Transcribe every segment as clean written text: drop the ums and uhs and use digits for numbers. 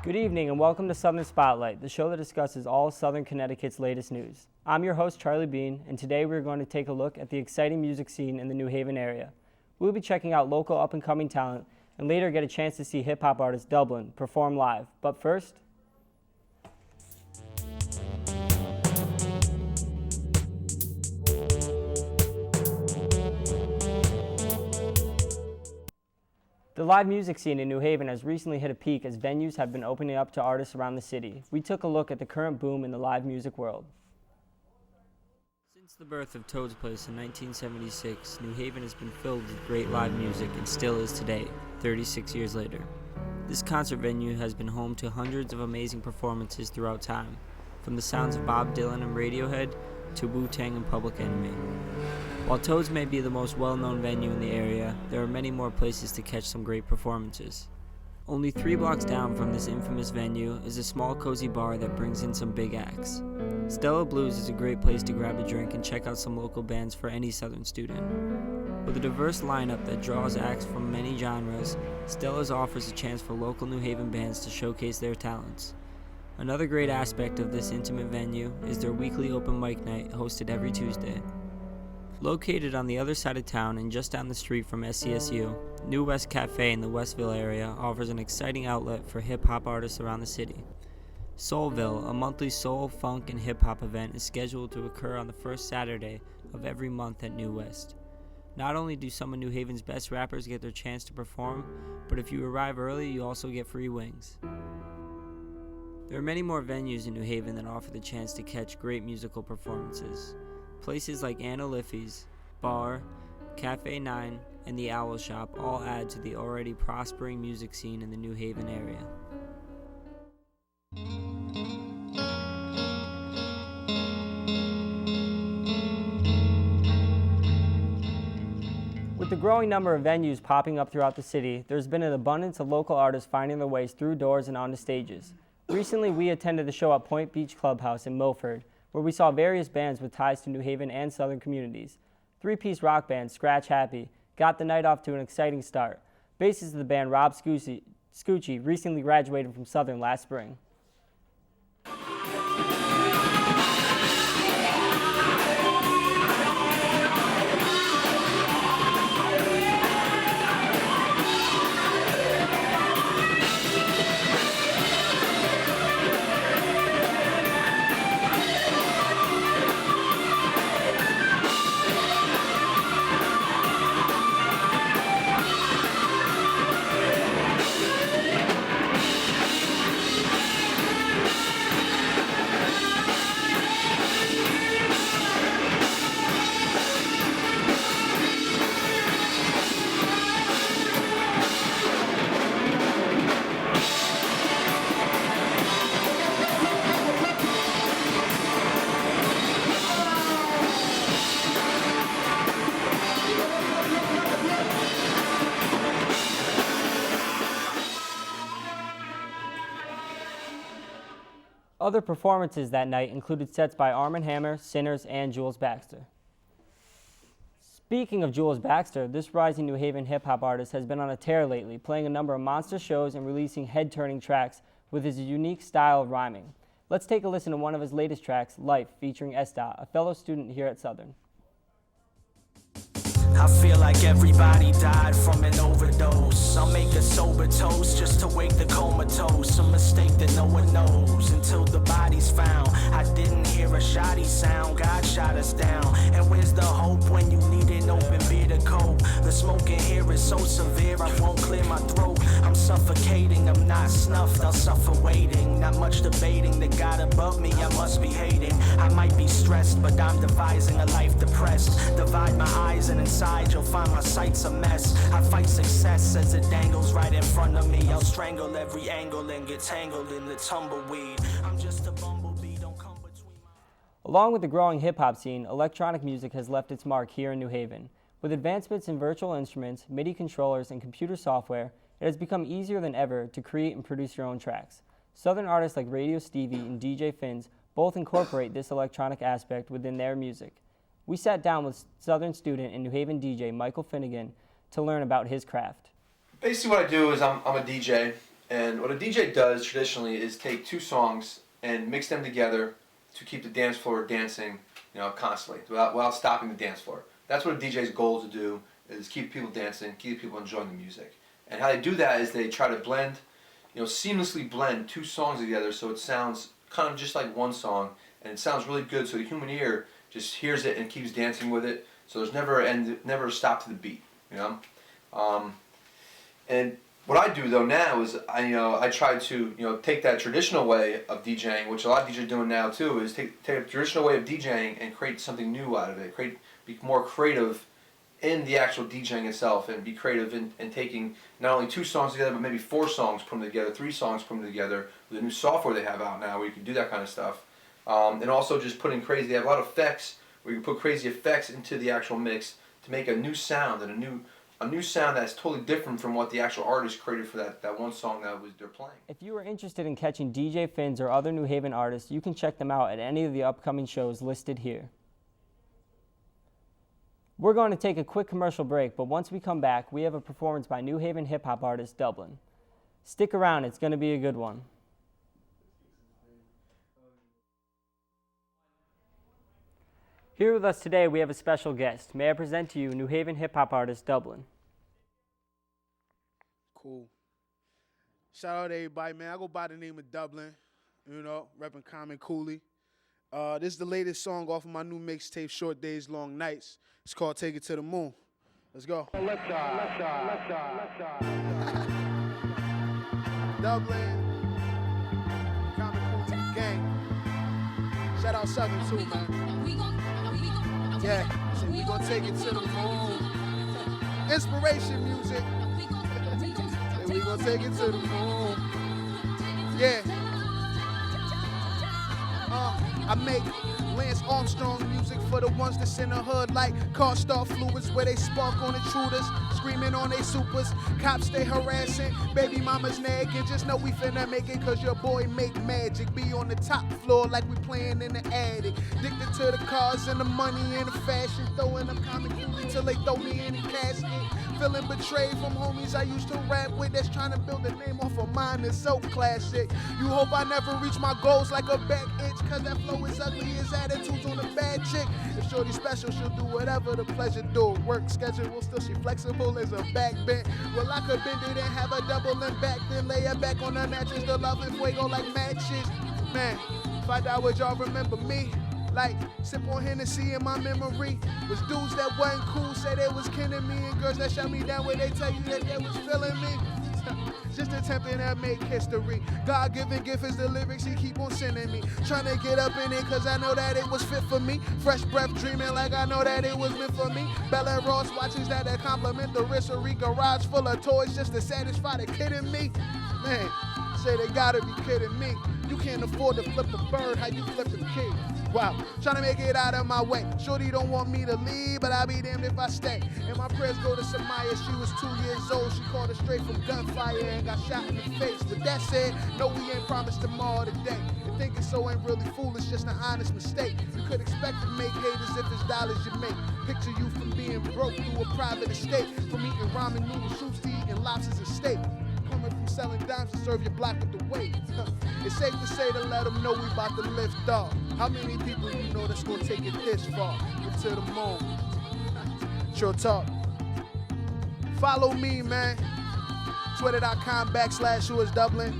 Good evening and welcome to Southern Spotlight, the show that discusses all Southern Connecticut's latest news. I'm your host, Charlie Bean, and today we're going to take a look at the exciting music scene in the New Haven area. We'll be checking out local up-and-coming talent and later get a chance to see hip-hop artist Dublin perform live. But first, the live music scene in New Haven has recently hit a peak as venues have been opening up to artists around the city. We took a look at the current boom in the live music world. Since the birth of Toad's Place in 1976, New Haven has been filled with great live music and still is today, 36 years later. This concert venue has been home to hundreds of amazing performances throughout time, from the sounds of Bob Dylan and Radiohead to Wu-Tang and Public Enemy. While Toad's may be the most well-known venue in the area, there are many more places to catch some great performances. Only 3 blocks down from this infamous venue is a small cozy bar that brings in some big acts. Stella Blues is a great place to grab a drink and check out some local bands for any Southern student. With a diverse lineup that draws acts from many genres, Stella's offers a chance for local New Haven bands to showcase their talents. Another great aspect of this intimate venue is their weekly open mic night hosted every Tuesday. Located on the other side of town and just down the street from SCSU, New West Cafe in the Westville area offers an exciting outlet for hip-hop artists around the city. Soulville, a monthly soul, funk, and hip-hop event, is scheduled to occur on the first Saturday of every month at New West. Not only do some of New Haven's best rappers get their chance to perform, but if you arrive early, you also get free wings. There are many more venues in New Haven that offer the chance to catch great musical performances. Places like Anna Liffey's, Bar, Cafe 9, and the Owl Shop all add to the already prospering music scene in the New Haven area. With the growing number of venues popping up throughout the city, there's been an abundance of local artists finding their ways through doors and onto stages. Recently, we attended the show at Point Beach Clubhouse in Milford, where we saw various bands with ties to New Haven and Southern communities. Three-piece rock band Scratch Happy got the night off to an exciting start. Bassist of the band Rob Scucci recently graduated from Southern last spring. Other performances that night included sets by Arm & Hammer, Sinners, and Jules Baxter. Speaking of Jules Baxter, this rising New Haven hip-hop artist has been on a tear lately, playing a number of monster shows and releasing head-turning tracks with his unique style of rhyming. Let's take a listen to one of his latest tracks, Life, featuring Esta, a fellow student here at Southern. I feel like everybody died from an overdose. I'll make a sober toast just to wake the comatose. A mistake that no one knows until the body's found. I didn't hear a shoddy sound, God shot us down. And where's the hope when you need an open beer to cope? The smoke in here is so severe I won't clear my throat. I'm suffocating, I'm not snuffed, I'll suffer waiting. Not much debating, the God above me I must be hating. I might be stressed, but I'm devising a life depressed. Divide my eyes and inside you'll find my sight's a mess. I fight success as it dangles right in front of me. I'll strangle every angle and get tangled in the tumbleweed. I'm just a bumblebee, don't come between my... Along with the growing hip-hop scene, electronic music has left its mark here in New Haven. With advancements in virtual instruments, MIDI controllers, and computer software, it has become easier than ever to create and produce your own tracks. Southern artists like Radio Stevie and DJ Finns both incorporate this electronic aspect within their music. We sat down with Southern student and New Haven DJ Michael Finnegan to learn about his craft. Basically what I do is I'm a DJ. And what a DJ does traditionally is take two songs and mix them together to keep the dance floor dancing, constantly without stopping the dance floor. That's what a DJ's goal to do, is keep people dancing, keep people enjoying the music. And how they do that is they try to blend, seamlessly blend two songs together so it sounds kind of just like one song, and it sounds really good so the human ear just hears it and keeps dancing with it. So there's never a stop to the beat, And what I do though now is I try to take that traditional way of DJing, which a lot of DJs are doing now too, is take a traditional way of DJing and create something new out of it. Be more creative in the actual DJing itself, and be creative in taking not only two songs together, but maybe 4 songs, put them together, 3 songs, put them together with the new software they have out now where you can do that kind of stuff. And also just putting crazy, they have a lot of effects where you can put crazy effects into the actual mix to make a new sound, and a new sound that's totally different from what the actual artist created for that one song they're playing. If you are interested in catching DJ Finns or other New Haven artists, you can check them out at any of the upcoming shows listed here. We're going to take a quick commercial break, but once we come back, we have a performance by New Haven hip-hop artist Dublin. Stick around, it's going to be a good one. Here with us today, we have a special guest. May I present to you New Haven hip-hop artist Dublin. Cool. Shout out to everybody, man. I go by the name of Dublin, repping Common Cooley. This is the latest song off of my new mixtape, Short Days, Long Nights. It's called Take It to the Moon. Let's go. Let's Dublin, Common Cooley gang. Shout out Southern too, man. Yeah, so we gonna take it to the moon. Inspiration music. And we gonna take it to the moon. Yeah. I make Lance Armstrong music for the ones that's in the hood, like car star fluids where they spark on intruders, screaming on they supers. Cops stay harassing, baby mamas nagging. Just know we finna make it, cause your boy make magic. Be on the top floor like we playing in the attic. Addicted to the cars and the money and the fashion, throwing up Common Cooley till they throw me in the casket. Feeling betrayed from homies I used to rap with, that's trying to build a name off of mine that's so classic. You hope I never reach my goals like a back itch, cause that flow is ugly as attitudes on a bad chick. If shorty special, she'll do whatever the pleasure do. Work schedule, still she flexible as a back bent. Well, I could bend it and have a double and back, then lay her back on the mattress, the love and fuego like matches. Man, if I die, would y'all remember me? Like, sip on Hennessy in my memory. Was dudes that wasn't cool, say they was kidding me, and girls that shut me down when they tell you that they was feeling me. Just attempting to make history. God-given gift is the lyrics he keep on sending me. Trying to get up in it cause I know that it was fit for me. Fresh breath dreaming like I know that it was meant for me. Bella Ross watches that compliment the wristlery. Garage full of toys just to satisfy the kid in me. Man, say they gotta be kidding me. You can't afford to flip a bird, how you flip a kid? Wow, trying to make it out of my way. Shorty don't want me to leave, but I'll be damned if I stay. And my prayers go to Samaya, she was 2 years old. She called her straight from gunfire and got shot in the face. With that said, no, we ain't promised tomorrow today. And thinking so ain't really foolish, just an honest mistake. You could expect to make haters if it's dollars you make. Picture you from being broke through a private estate. From eating ramen noodle soups to eating lobsters and steak. Coming from selling dimes to serve your block with the weight. It's safe to say to let them know we about to lift off. How many people you know that's gonna take it this far? Get to the moon. Sure talk. Follow me, man. Twitter.com/Who is Dublin.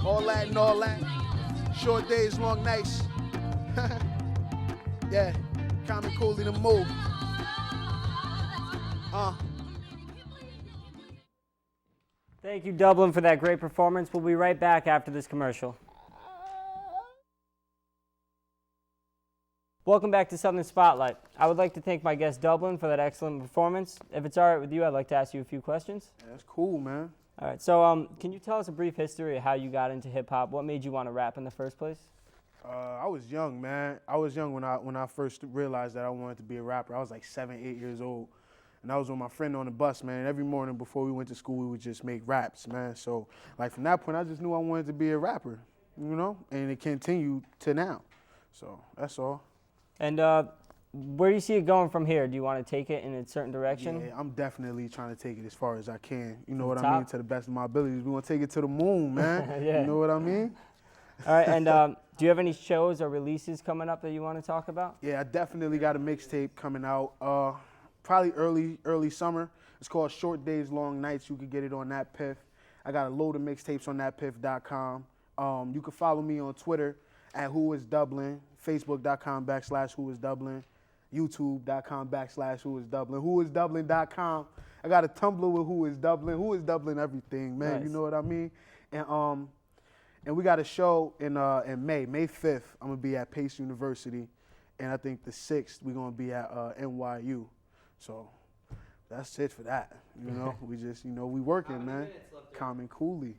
All that and all that. Short days, long nights. Yeah. Common Cooley the move. Thank you, Dublin, for that great performance. We'll be right back after this commercial. Welcome back to Southern Spotlight. I would like to thank my guest, Dublin, for that excellent performance. If it's all right with you, I'd like to ask you a few questions. Yeah, that's cool, man. All right, so can you tell us a brief history of how you got into hip-hop? What made you want to rap in the first place? I was young, man. I was young when I first realized that I wanted to be a rapper. I was like 7, 8 years old. And I was with my friend on the bus, man. Every morning before we went to school, we would just make raps, man. So, like, from that point, I just knew I wanted to be a rapper, And it continued to now. So, that's all. And where do you see it going from here? Do you want to take it in a certain direction? Yeah, I'm definitely trying to take it as far as I can. You know To what the I mean? top? To the best of my abilities. We want to take it to the moon, man. Yeah. You know what I mean? All right, and do you have any shows or releases coming up that you want to talk about? Yeah, I definitely got a mixtape coming out. Probably early summer. It's called Short Days, Long Nights. You can get it on that Piff. I got a load of mixtapes on thatpiff.com. You can follow me on Twitter at WhoIsDublin, Facebook.com/WhoIsDublin, YouTube.com/WhoIsDublin, WhoIsDublin.com. I got a Tumblr with Who Is Dublin. Who Is Dublin everything, man. Nice. You know what I mean? And we got a show in May 5th. I'm gonna be at Pace University, and I think the 6th we're gonna be at NYU. So that's it for that. You know, we just we working, man. Common Cooley.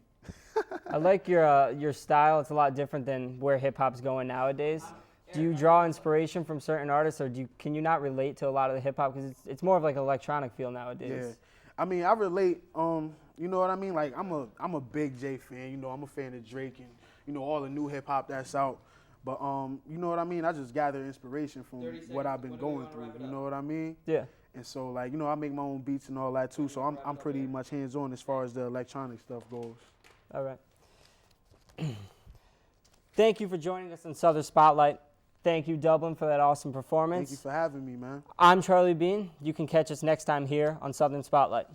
I like your style. It's a lot different than where hip hop's going nowadays. Do you draw inspiration from certain artists, or can you not relate to a lot of the hip hop because it's more of like an electronic feel nowadays? Yeah, I mean I relate. You know what I mean? Like I'm a big J fan. You know, I'm a fan of Drake and all the new hip hop that's out. But you know what I mean? I just gather inspiration from what I've been going through. You know what I mean? Yeah. And so like I make my own beats and all that too. So I'm pretty much hands on as far as the electronic stuff goes. All right. Thank you for joining us on Southern Spotlight. Thank you, Dublin, for that awesome performance. Thank you for having me, man. I'm Charlie Bean. You can catch us next time here on Southern Spotlight.